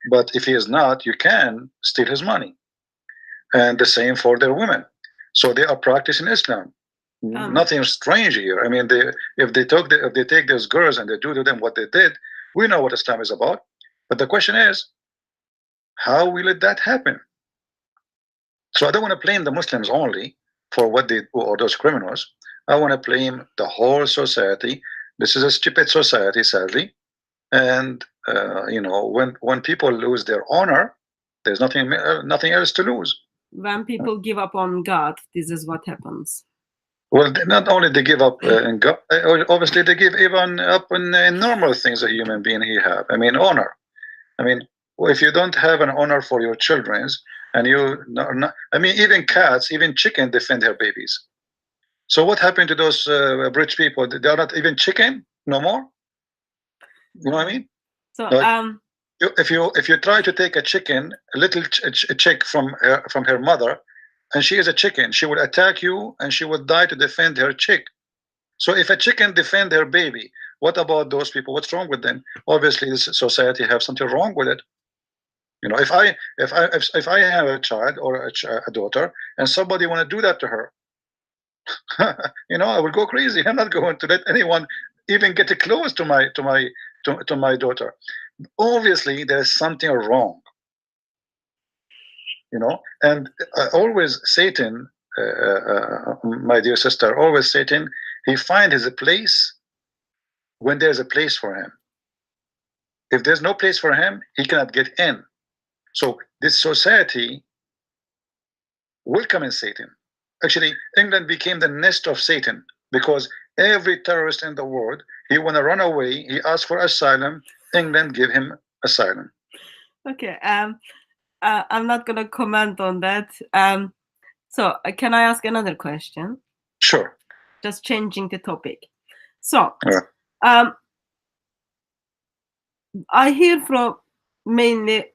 But if he is not, you can steal his money. And the same for their women. So they are practicing Islam. Nothing strange here. I mean, if they take those girls and they do to them what they did, we know what Islam is about. But the question is, how will that happen? So I don't want to blame the Muslims only for what they do or those criminals. I want to blame the whole society. This is a stupid society, sadly. And you know, when people lose their honor, there's nothing else to lose. When people give up on God, this is what happens. Well, not only they give up in God, obviously they give even up in normal things a human being he have. I mean, honor. I mean, if you don't have an honor for your children's, and I mean, even cats, even chicken defend their babies. So what happened to those rich people? They are not even chicken no more. You know what I mean? So like, if you try to take a chicken, a little chick from her mother, and she is a chicken, she would attack you and she would die to defend her chick. So if a chicken defend her baby, what about those people? What's wrong with them? Obviously, this society have something wrong with it. You know, if I have a child or a daughter, and somebody want to do that to her, you know, I will go crazy. I'm not going to let anyone even get close to my daughter. Obviously, there's something wrong. You know, and always Satan, my dear sister, always Satan, he finds his place when there's a place for him. If there's no place for him, he cannot get in. So this society welcoming Satan. Actually, England became the nest of Satan, because every terrorist in the world, he want to run away, he asks for asylum, England give him asylum. Okay, I'm not gonna comment on that. So can I ask another question? Sure. Just changing the topic. So I hear from mainly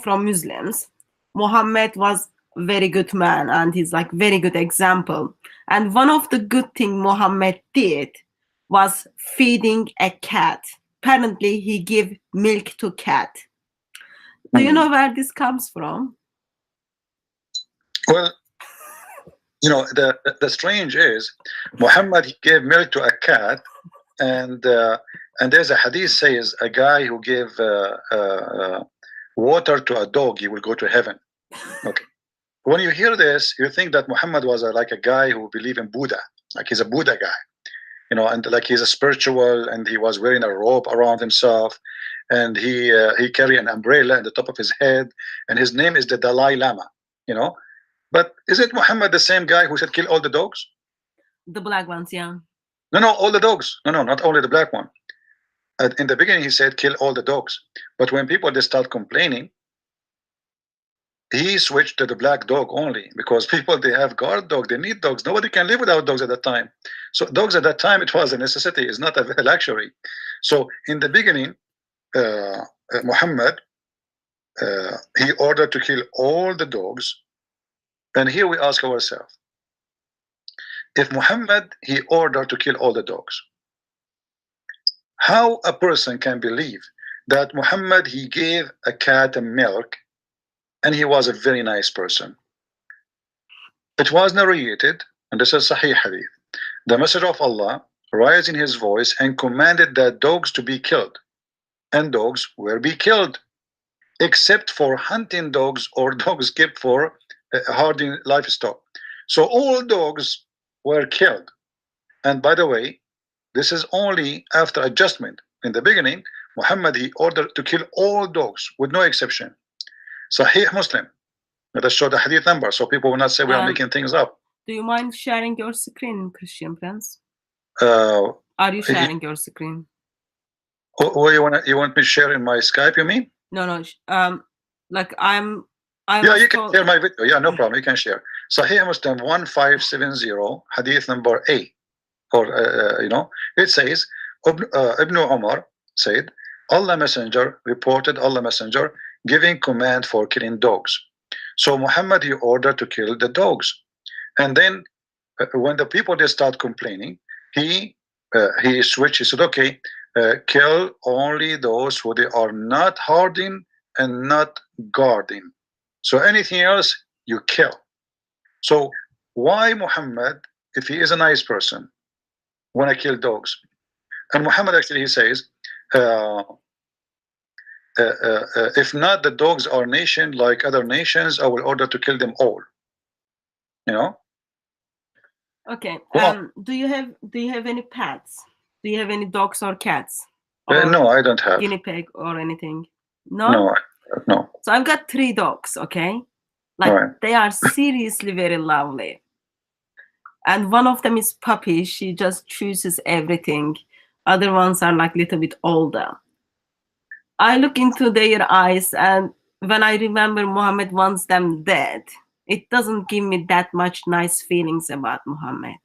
from Muslims, Muhammad was a very good man and he's like very good example. And one of the good thing Muhammad did was feeding a cat. Apparently he gave milk to cat. Do you know where this comes from? Well, you know, the strange is Muhammad gave milk to a cat, and there's a hadith says a guy who gave water to a dog, he will go to heaven. Okay. When you hear this, you think that Muhammad was like a guy who believed in Buddha, like he's a Buddha guy, you know, and like he's a spiritual, and he was wearing a robe around himself, and he carried an umbrella on the top of his head, and his name is the Dalai Lama, you know. But isn't Muhammad the same guy who said kill all the dogs? The black ones, yeah. No, all the dogs. No, not only the black one. In the beginning, he said kill all the dogs. But when people they start complaining, he switched to the black dog only, because people they have guard dog, they need dogs. Nobody can live without dogs at that time. So dogs at that time, it was a necessity. It's not a luxury. So in the beginning, Muhammad he ordered to kill all the dogs. And here we ask ourselves, if Muhammad he ordered to kill all the dogs, how a person can believe that Muhammad he gave a cat a milk and he was a very nice person? It was narrated, and this is Sahih Hadith, the Messenger of Allah raising his voice and commanded that dogs to be killed, and dogs were be killed, except for hunting dogs or dogs kept for herding livestock. So all dogs were killed. And by the way, this is only after adjustment. In the beginning, Muhammad he ordered to kill all dogs with no exception. Sahih Muslim. Let us show the hadith number so people will not say we are making things up. Do you mind sharing your screen, Christian Prince? Are you sharing your screen? Oh, you want me to share in my Skype, you mean? No. Like I'm yeah, you can share my video. Yeah, no problem. You can share. Sahih Muslim 1570, hadith number A. Or, you know, it says, Ibn Umar said, Allah Messenger reported Allah Messenger giving command for killing dogs. So Muhammad he ordered to kill the dogs. And then when the people they start complaining, he switched. He said, okay, kill only those who they are not herding and not guarding. So anything else you kill. So why Muhammad, if he is a nice person, want to kill dogs? And Muhammad actually, he says, if not the dogs are nation like other nations, I will order to kill them all. You know? Okay. Well, Do you have any pets? Do you have any dogs or cats? Or no, I don't have. Guinea pig or anything? No? No, no. So I've got 3 dogs, okay? Like, Right. they are seriously very lovely. And one of them is Puppy. She just chooses everything. Other ones are like a little bit older. I look into their eyes, and when I remember Muhammad wants them dead, it doesn't give me that much nice feelings about Muhammad.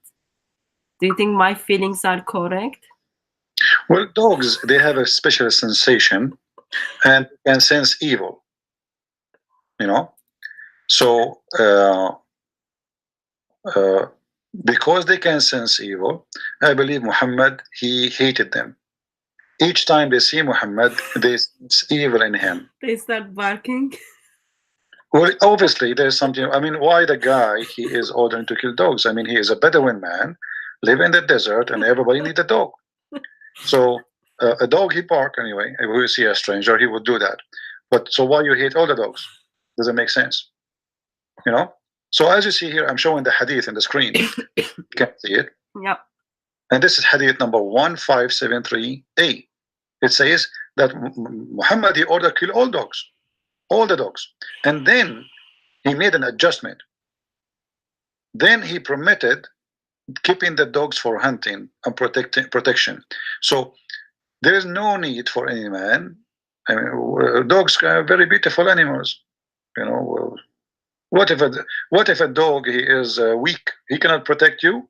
Do you think my feelings are correct? Well, dogs, they have a special sensation and can sense evil. You know? So, because they can sense evil, I believe Muhammad, he hated them. Each time they see Muhammad, they sense evil in him. They start barking. Well, obviously, there's something. I mean, why the guy, he is ordering to kill dogs? I mean, he is a Bedouin man, live in the desert, and everybody needs a dog. So, a dog, he bark anyway. If we see a stranger, he would do that. But so why you hate all the dogs? Doesn't make sense. You know? So as you see here, I'm showing the hadith in the screen. You can see it. Yep. And this is hadith number 1573a. It says that Muhammad, he ordered kill all dogs, all the dogs. And then he made an adjustment. Then he permitted keeping the dogs for hunting and protection. So there is no need for any man. I mean, dogs are very beautiful animals. You know, what if a dog, he is weak, he cannot protect you,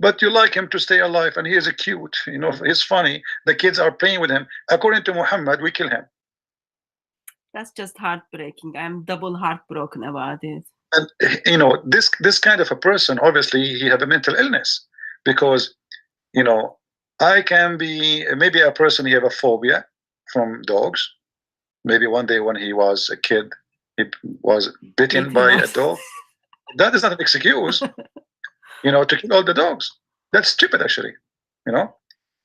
but you like him to stay alive, and he is cute, you know, he's funny, the kids are playing with him. According to Muhammad, we kill him. That's just heartbreaking. I'm double heartbroken about it. And you know, this kind of a person, obviously he have a mental illness, because you know, I can be maybe a person, he have a phobia from dogs. Maybe one day when he was a kid, he was bitten by a dog. That is not an excuse, you know, to kill all the dogs. That's stupid, actually. You know.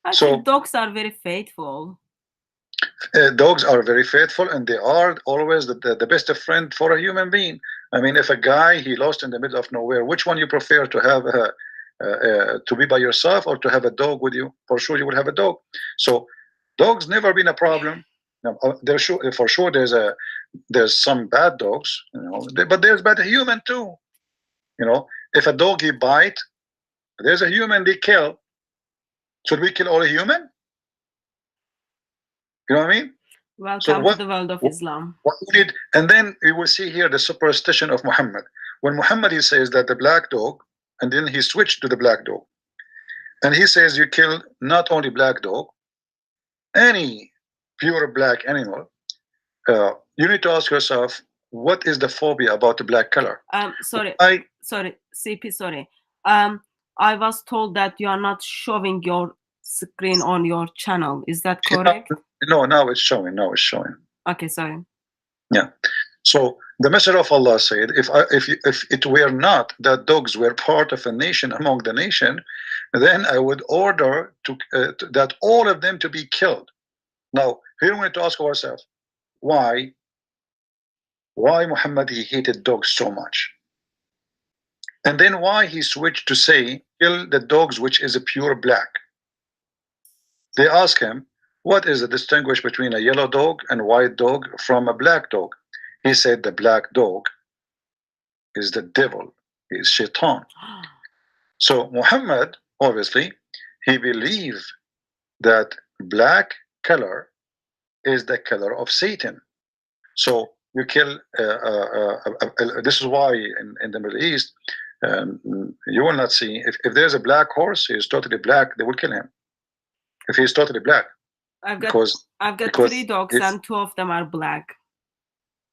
Actually, dogs are very faithful. Dogs are very faithful, and they are always the best friend for a human being. I mean, if a guy, he lost in the middle of nowhere, which one you prefer to have? To be by yourself or to have a dog with you? For sure, you will have a dog. So, dogs never been a problem. Now, for sure, there's some bad dogs, you know, but there's bad human too. You know, if a dog he bite, there's a human they kill. Should we kill all a human? You know what I mean? Welcome to the world of Islam. What we need, and then we will see here the superstition of Muhammad. When Muhammad, he says that the black dog, and then he switched to the black dog, and he says you kill not only black dog, any pure black animal. You need to ask yourself, what is the phobia about the black color? Sorry, CP, sorry. I was told that you are not showing your screen on your channel. Is that correct? No, now it's showing. Now it's showing. Okay, sorry. Yeah. So the Messenger of Allah said, if it were not that dogs were part of a nation among the nation, then I would order that all of them to be killed. Now, here we need to ask ourselves, why Muhammad, he hated dogs so much? And then why he switched to say, kill the dogs which is a pure black? They ask him, what is the distinguish between a yellow dog and white dog from a black dog? He said the black dog is the devil, he is shaitan. So Muhammad, obviously, he believed that black color is the color of Satan. So you kill, this is why in the Middle East, you will not see, if there's a black horse, he is totally black, they will kill him. If he is totally black. I've got 3 dogs and 2 of them are black.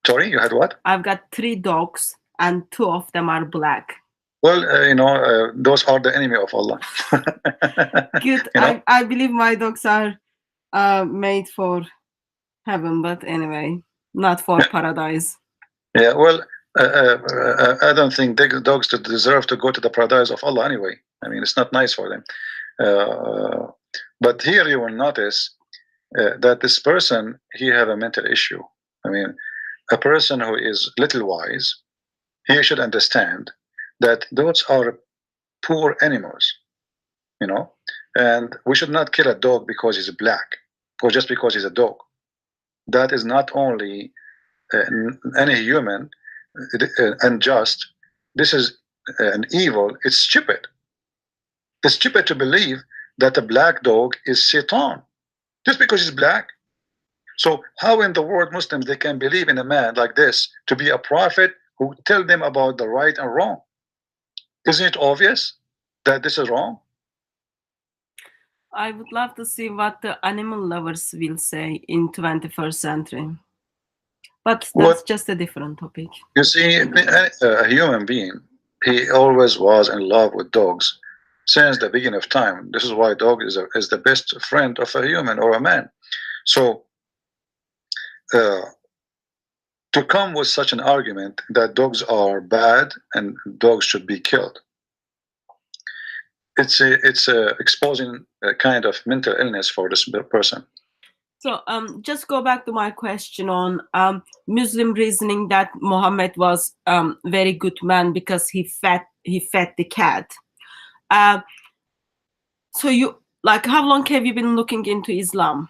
Sorry, you had what? I've got 3 dogs and 2 of them are black. Well, you know, those are the enemy of Allah. Good. You know? I believe my dogs are made for heaven, but anyway. not for paradise. Yeah, well, I don't think dogs deserve to go to the paradise of Allah anyway. I mean, it's not nice for them. But here you will notice that this person, he have a mental issue. I mean, a person who is little wise, he should understand that those are poor animals, you know, and we should not kill a dog because he's black or just because he's a dog. That is not only any human unjust. This is an evil. It's stupid. It's stupid to believe that a black dog is Satan just because he's black. So how in the world Muslims they can believe in a man like this to be a prophet who tell them about the right and wrong? Isn't it obvious that this is wrong? I would love to see what the animal lovers will say in 21st century. But that's just a different topic. You see, a human being, he always was in love with dogs since the beginning of time. This is why dog is the best friend of a human or a man. So to come with such an argument that dogs are bad and dogs should be killed, it's exposing a kind of mental illness for this person. So just go back to my question on Muslim reasoning that Muhammad was very good man because he fed the cat. So you, like, how long have you been looking into Islam?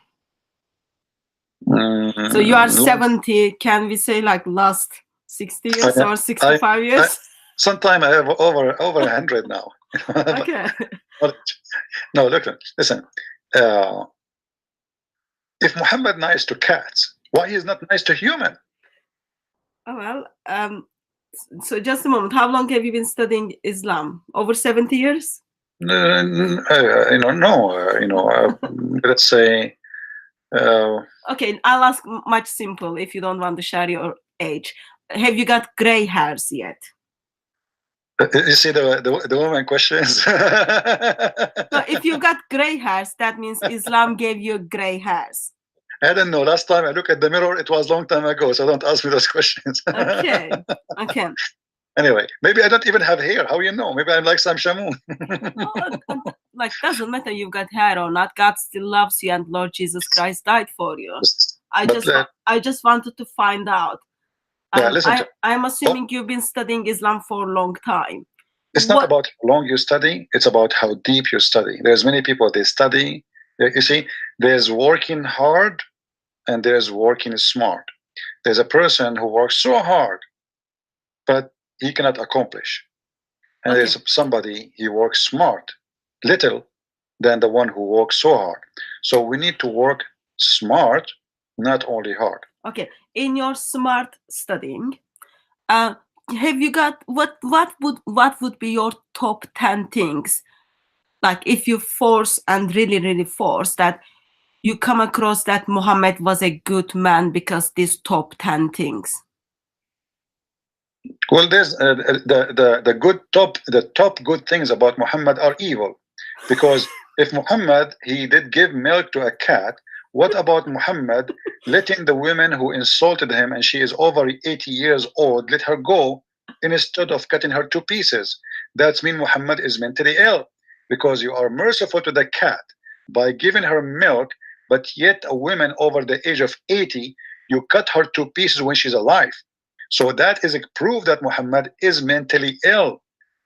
So you are 70. Can we say like last 60 years or 65 years? Sometime I have over 100 now. Okay. No, look, listen. If Muhammad nice to cats, why he is not nice to human? Oh, well, so just a moment. How long have you been studying Islam? Over 70 years? Let's say. Okay, I'll ask much simple if you don't want to share your age. Have you got gray hairs yet? You see the woman questions. So if you got gray hairs, that means Islam gave you gray hairs. I don't know. Last time I looked at the mirror, it was a long time ago. So don't ask me those questions. Okay. Okay. Anyway, maybe I don't even have hair. How you know? Maybe I'm like Sam Shamoon. Like, doesn't matter you've got hair or not. God still loves you, and Lord Jesus Christ died for you. I just wanted to find out. I'm assuming you've been studying Islam for a long time. It's not about how long you study. It's about how deep you study. There's many people, they study. You see, there's working hard and there's working smart. There's a person who works so hard, but he cannot accomplish. And there's somebody, he works smart, little, than the one who works so hard. So we need to work smart, not only hard. Okay, in your smart studying, have you got what would be your top 10 things? Like, if you force and really force that you come across that Muhammad was a good man because these top 10 things. Well, there's the top good things about Muhammad are evil, because if Muhammad he did give milk to a cat, what about Muhammad letting the woman who insulted him and she is over 80 years old, let her go instead of cutting her to pieces? That means Muhammad is mentally ill, because you are merciful to the cat by giving her milk, but yet a woman over the age of 80, you cut her to pieces when she's alive. So that is a proof that Muhammad is mentally ill,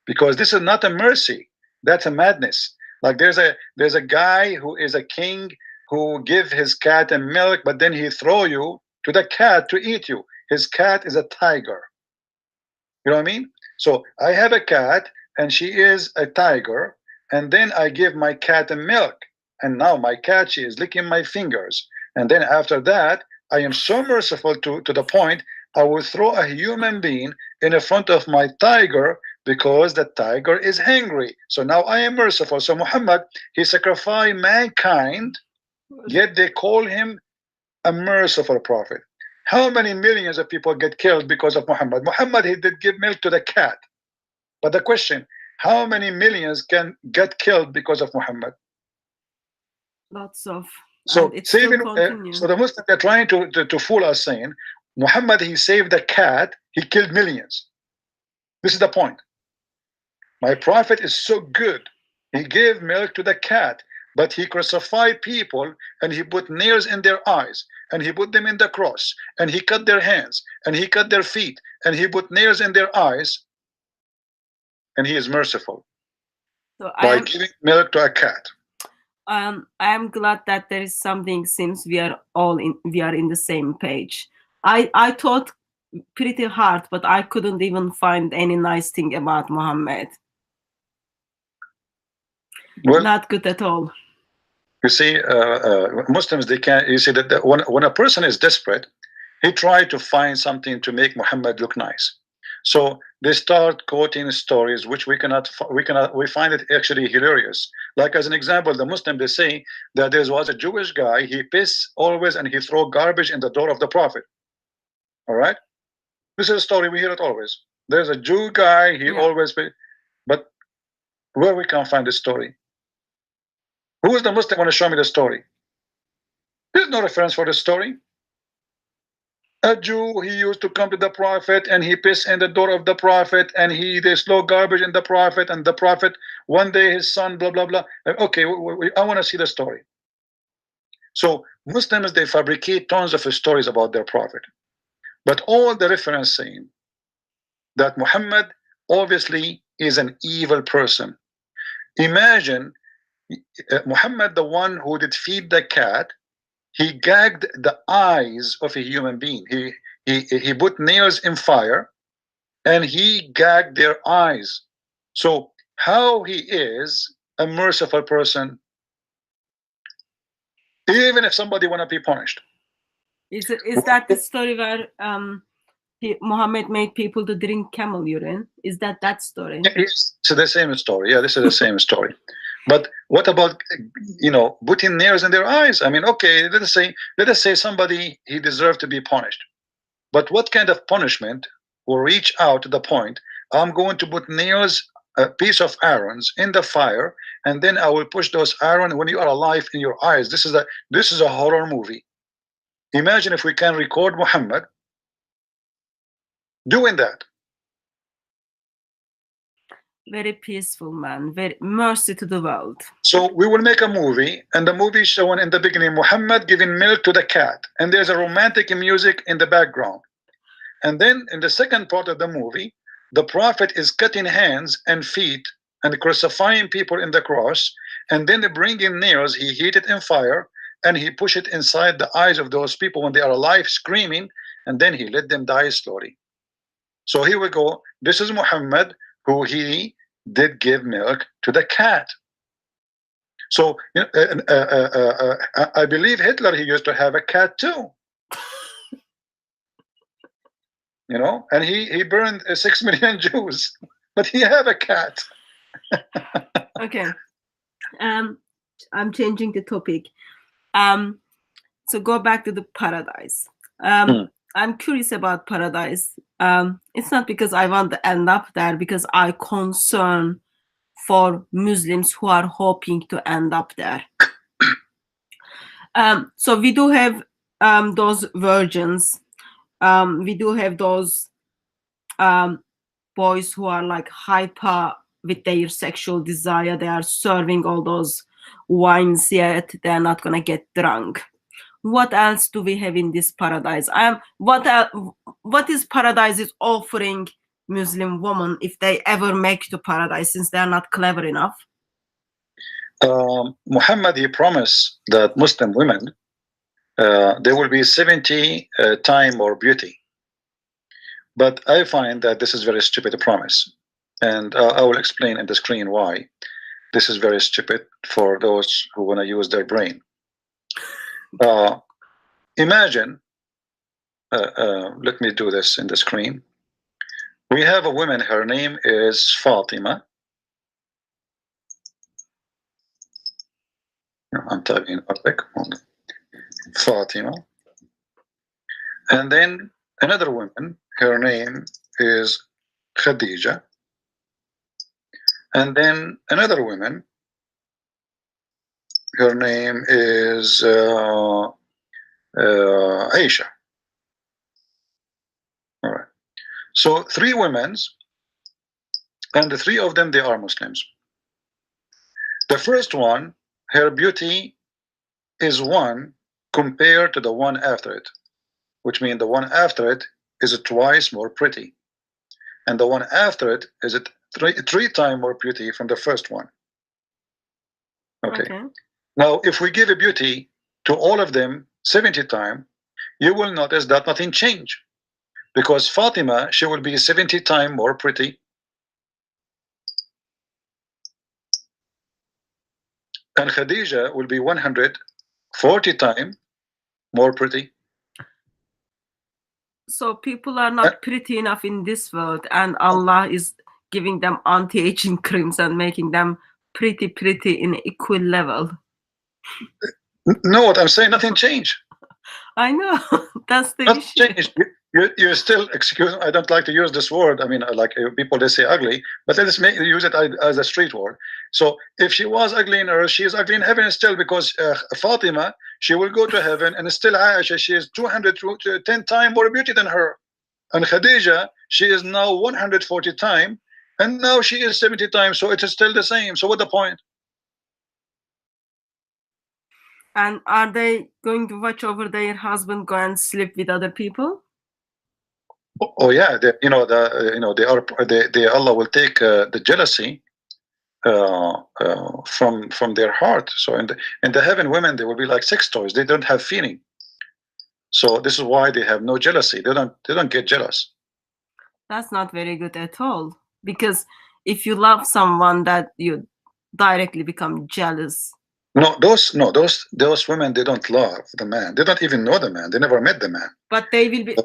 because this is not a mercy, that's a madness. Like there's a guy who is a king who give his cat a milk, but then he throw you to the cat to eat you. His cat is a tiger. You know what I mean? So I have a cat and she is a tiger, and then I give my cat a milk, and now my cat, she is licking my fingers, and then after that I am so merciful to the point I will throw a human being in front of my tiger because the tiger is hungry. So now I am merciful. So Muhammad, he sacrificed mankind, yet they call him a merciful prophet. How many millions of people get killed because of Muhammad? Muhammad, he did give milk to the cat. But the question, how many millions can get killed because of Muhammad? Lots of. So, so the Muslims are trying to fool us, saying Muhammad, he saved a cat, he killed millions. This is the point. My prophet is so good. He gave milk to the cat, but he crucified people and he put nails in their eyes and he put them in the cross and he cut their hands and he cut their feet and he put nails in their eyes, and he is merciful So by giving milk to a cat. I am glad that there is something, since we are in the same page. I thought pretty hard, but I couldn't even find any nice thing about Muhammad. Well, not good at all. You see, Muslims, they can't. You see that when a person is desperate, he tried to find something to make Muhammad look nice. So they start quoting stories which we find it actually hilarious. Like as an example, the Muslim, they say that there was a Jewish guy, he piss always and he throw garbage in the door of the prophet. All right, this is a story, we hear it always. There's a Jew guy, he always, but where we can find this story? Who is the Muslim want to show me the story? There's no reference for the story. A Jew, he used to come to the prophet and he pissed in the door of the prophet and they throw garbage in the prophet, and the prophet, one day his son, blah, blah, blah. Okay, I want to see the story. So Muslims, they fabricate tons of stories about their prophet. But all the reference saying that Muhammad obviously is an evil person. Imagine Muhammad, the one who did feed the cat, he gagged the eyes of a human being. He put nails in fire and he gagged their eyes. So how he is a merciful person, even if somebody want to be punished. Is that the story where Muhammad made people to drink camel urine? Is that story? Yes, it's the same story. Yeah, this is the same story. But what about, putting nails in their eyes? I mean, okay, let us say somebody, he deserved to be punished. But what kind of punishment will reach out to the point, I'm going to put nails, a piece of irons in the fire, and then I will push those irons when you are alive in your eyes. This is a horror movie. Imagine if we can record Muhammad doing that. Very peaceful man, very mercy to the world. So we will make a movie, and the movie showing in the beginning Muhammad giving milk to the cat, and there's a romantic music in the background. And then in the second part of the movie, the prophet is cutting hands and feet and crucifying people in the cross, and then bringing nails, he heat it in fire and he push it inside the eyes of those people when they are alive screaming, and then he let them die slowly. So here we go. This is Muhammad, who he did give milk to the cat. So I believe Hitler, he used to have a cat too. And he burned 6 million Jews, but he have a cat. Okay, I'm changing the topic. So go back to the paradise. I'm curious about paradise. It's not because I want to end up there, because I concern for Muslims who are hoping to end up there. So we do have those virgins. We do have those boys who are like hyper with their sexual desire. They are serving all those wines, yet they're not gonna get drunk. What else do we have in this paradise? What is paradise is offering Muslim women if they ever make to paradise, since they are not clever enough? Muhammad, he promised that Muslim women, there will be 70 time or beauty. But I find that this is very stupid promise, and I will explain in the screen why this is very stupid for those who want to use their brain. Imagine, let me do this in the screen. We have a woman, her name is Fatima. I'm typing Arabic. Fatima. And then another woman, her name is Khadija. And then another woman, her name is Aisha. So 3 women, and the 3 of them, they are Muslims. The first one, her beauty is 1 compared to the one after it, which means the one after it is twice more pretty, and the one after it is three times more pretty from the first one. Okay. Now, if we give a beauty to all of them 70 times, you will notice that nothing changed, because Fatima, she will be 70 times more pretty, and Khadija will be 140 times more pretty. So people are not pretty enough in this world, and Allah is giving them anti-aging creams and making them pretty in equal level. No, what I'm saying, nothing changed. I know. That's the nothing issue. Changed. You're still, excuse me, I don't like to use this word. I mean, like people, they say ugly, but let's use it as a street word. So if she was ugly in earth, she is ugly in heaven still, because Fatima, she will go to heaven, and still Aisha, she is 210 times more beauty than her. And Khadija, she is now 140 times, and now she is 70 times, so it is still the same. So what's the point? And are they going to watch over their husband go and sleep with other people? Oh yeah, Allah will take the jealousy from their heart. So in the heaven, women, they will be like sex toys. They don't have feeling. So this is why they have no jealousy. They don't get jealous. That's not very good at all, because if you love someone, that you directly become jealous. No, those women, they don't love the man. They don't even know the man. They never met the man. But they will be,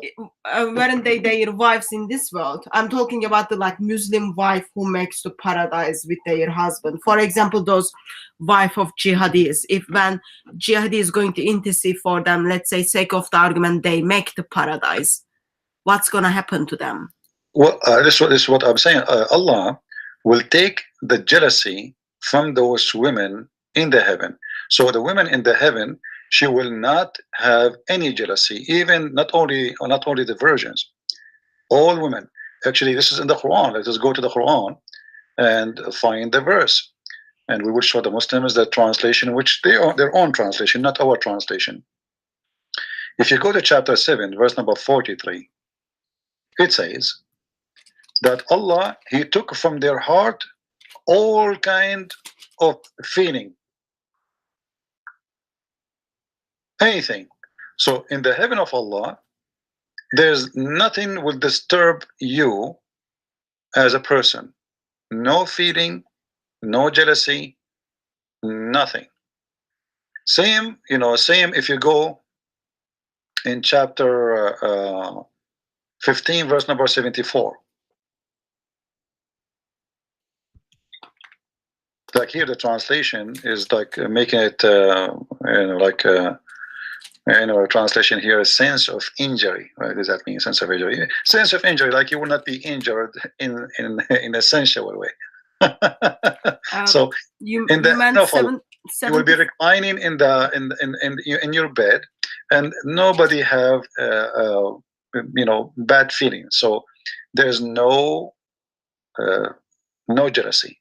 weren't they their wives in this world? I'm talking about the like Muslim wife who makes the paradise with their husband. For example, those wife of jihadis. If when jihadi is going to intercede for them, let's say, sake of the argument, they make the paradise, what's gonna happen to them? Well, this is what I'm saying. Allah will take the jealousy from those women in the heaven. So the women in the heaven, she will not have any jealousy, even not only the virgins, all women. Actually, this is in the Quran. Let us go to the Quran and find the verse, and we will show the Muslims the translation, which they are their own translation, not our translation. If you go to chapter 7, verse number 43, it says that Allah, He took from their heart all kind of feeling, anything. So in the heaven of Allah, there's nothing will disturb you as a person. No feeling, no jealousy, nothing. Same, same if you go in chapter 15, verse number 74. Like here, the translation is like making it, translation here is sense of injury. What does that mean? Sense of injury. Sense of injury, like you will not be injured in a sensual way. So you will be reclining in your bed, and nobody have bad feelings. So there's no jealousy.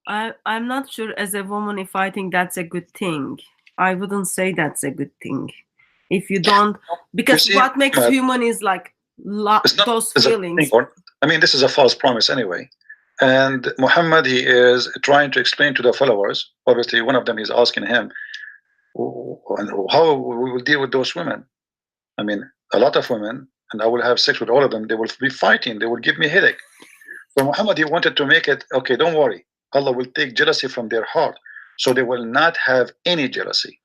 I'm not sure as a woman if I think that's a good thing. I wouldn't say that's a good thing. If you don't, because what makes human is like those feelings. I mean, this is a false promise anyway. And Muhammad, he is trying to explain to the followers. Obviously, one of them is asking him, how we will deal with those women. I mean, a lot of women, and I will have sex with all of them. They will be fighting. They will give me headache. So Muhammad, he wanted to make it, okay, don't worry. Allah will take jealousy from their heart, so they will not have any jealousy.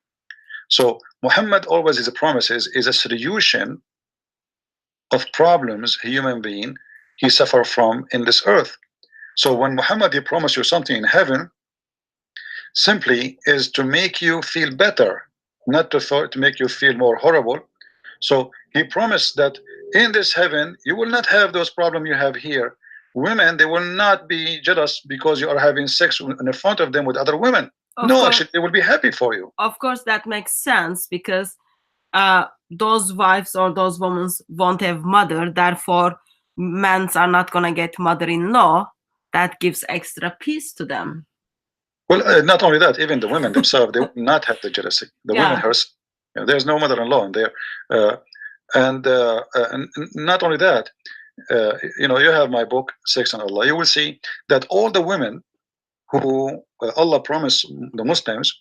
So Muhammad always, his promises is a solution of problems human being he suffer from in this earth. So when Muhammad, he promised you something in heaven, simply is to make you feel better, not to make you feel more horrible. So he promised that in this heaven you will not have those problems you have here. Women, they will not be jealous because you are having sex in front of them with other women. No, actually, they will be happy for you. Of course, that makes sense, because those wives or those women won't have mother, therefore men are not gonna get mother-in-law. That gives extra peace to them. Well, not only that, even the women themselves, they will not have the jealousy. The women herself, there's no mother-in-law in there, and not only that, you know, you have my book, Sex and Allah. You will see that all the women who Allah promised the Muslims,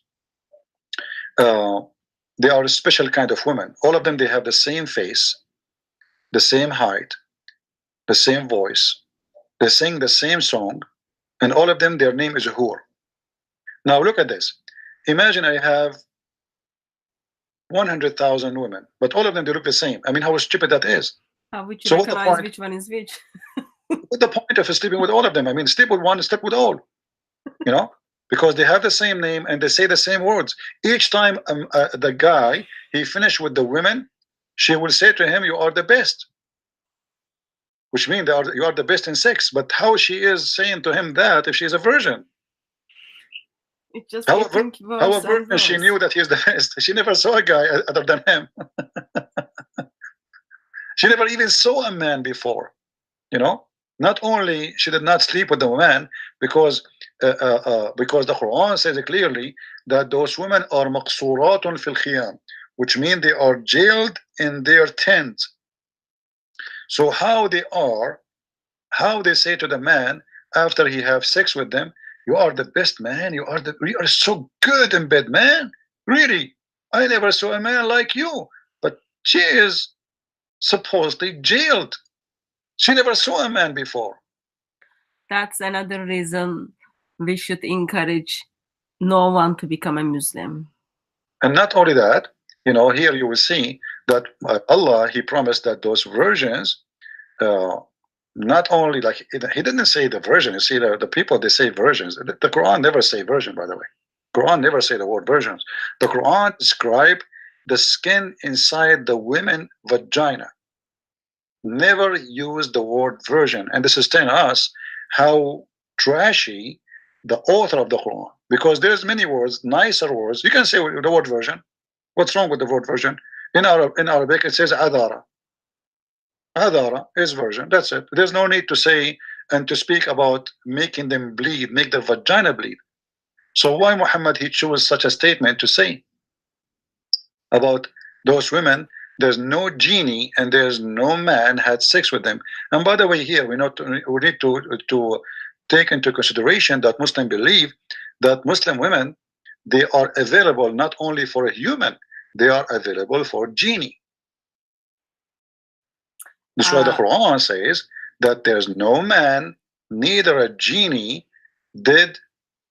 they are a special kind of women. All of them, they have the same face, the same height, the same voice. They sing the same song, and all of them, their name is Hur. Now look at this. Imagine I have 100,000 women, but all of them, they look the same. I mean, how stupid that is. How would you recognize which one is which? What's the point of sleeping with all of them? I mean, sleep with one, sleep with all. You know, because they have the same name and they say the same words. Each time the guy, he finished with the women, she will say to him, "You are the best," which means you are the best in sex. But how she is saying to him that if she is a virgin? It just however, she knew that he's the best. She never saw a guy other than him. She never even saw a man before. You know, not only she did not sleep with the man because the Quran says clearly that those women are maqsuratun fil khiyam, which means they are jailed in their tent. So how they say to the man after he have sex with them, "You are the best man, you are so good in bed, man. Really, I never saw a man like you." But she is supposedly jailed. She never saw a man before. That's another reason we should encourage no one to become a Muslim. And not only that, you know, here you will see that Allah, He promised that those virgins, not only like He didn't say the virgin. You see, the people, they say virgins. The Quran never say virgin, by the way. Quran never say the word virgins. The Quran describe the skin inside the women vagina. Never use the word virgin, and this is telling us how trashy the author of the Quran, because there's many words, nicer words. You can say the word virgin. What's wrong with the word virgin? In Arabic it says adara. Adara is virgin. That's it. There's no need to say and to speak about making them bleed, make the vagina bleed. So why Muhammad he chose such a statement to say about those women? There's no genie and there's no man had sex with them. And by the way, here we need to take into consideration that Muslims believe that Muslim women, they are available not only for a human, they are available for genie. That's why the Quran says that there's no man, neither a genie, did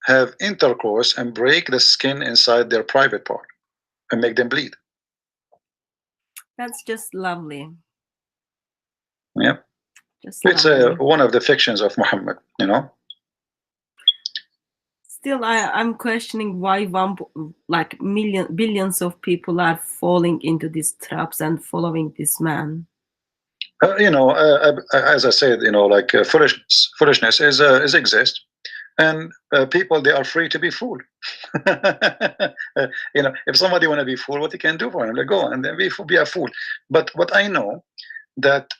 have intercourse and break the skin inside their private part and make them bleed. That's just lovely. Yeah, it's one of the fictions of Muhammad, you know. Still, I'm questioning why billions of people are falling into these traps and following this man. You know, as I said, you know, like foolishness is exist, and people, they are free to be fooled. You know, if somebody want to be fooled, what he can do for him? They go and then be a fool. But what I know that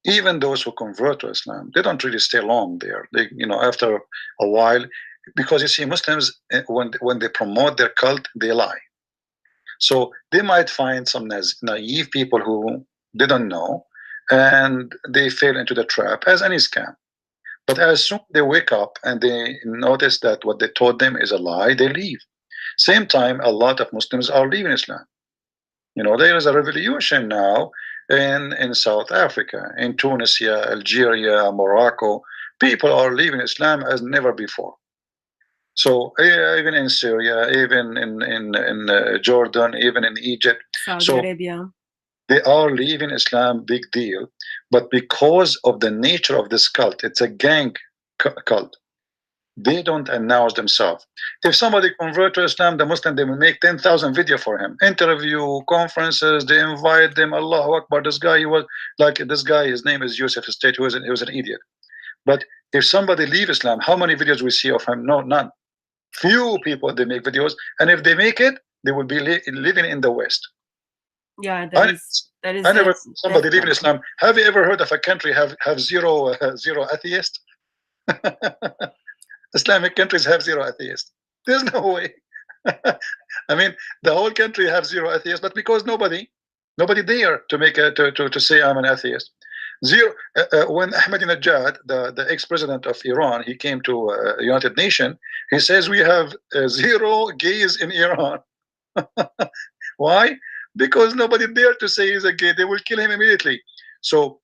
even those who convert to Islam, they don't really stay long there. They, you know, after a while, because you see, Muslims when they promote their cult, they lie. So they might find some naive people who didn't know, and they fell into the trap as any scam. But as soon as they wake up and they notice that what they told them is a lie, they leave. Same time, a lot of Muslims are leaving Islam. You know, there is a revolution now in South Africa, in Tunisia, Algeria, Morocco. People are leaving Islam as never before. So even in Syria, even in Jordan, even in Egypt, Saudi Arabia, they are leaving Islam, big deal. But because of the nature of this cult, it's a gang cult. They don't announce themselves. If somebody convert to Islam, the Muslim, they will make 10,000 video for him, interview, conferences. They invite them. Allahu Akbar. This guy, he was like this guy. His name is Yusuf State. He was an idiot. But if somebody leave Islam, how many videos we see of him? No, none. Few people they make videos, and if they make it, they will be living in the West. Yeah, I there is never a somebody leaving difference. Islam. Have you ever heard of a country have zero zero atheists? Islamic countries have zero atheists. There's no way. I mean, the whole country have zero atheists, but because nobody dare to make a to say I'm an atheist. Zero. When Ahmadinejad, the ex-president of Iran, he came to United Nations, he says we have zero gays in Iran. Why? Because nobody dare to say he's a gay. They will kill him immediately. So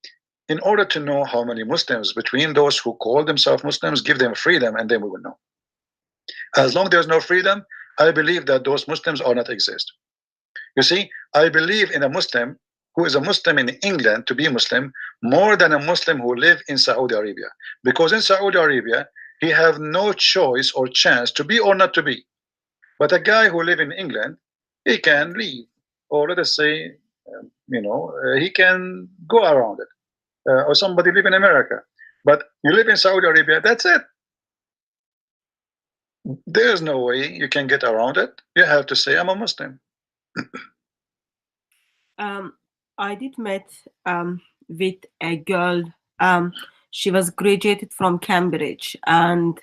in order to know how many Muslims between those who call themselves Muslims, give them freedom, and then we will know. As long there's no freedom, I believe that those Muslims are not exist. You see, I believe in a Muslim who is a Muslim in England to be Muslim more than a Muslim who live in Saudi Arabia, because in Saudi Arabia he have no choice or chance to be or not to be. But a guy who live in England, he can leave, or let us say, he can go around it. Or somebody live in America, but you live in Saudi Arabia, that's it. There's no way you can get around it. You have to say I'm a Muslim. I did met with a girl. She was graduated from Cambridge, and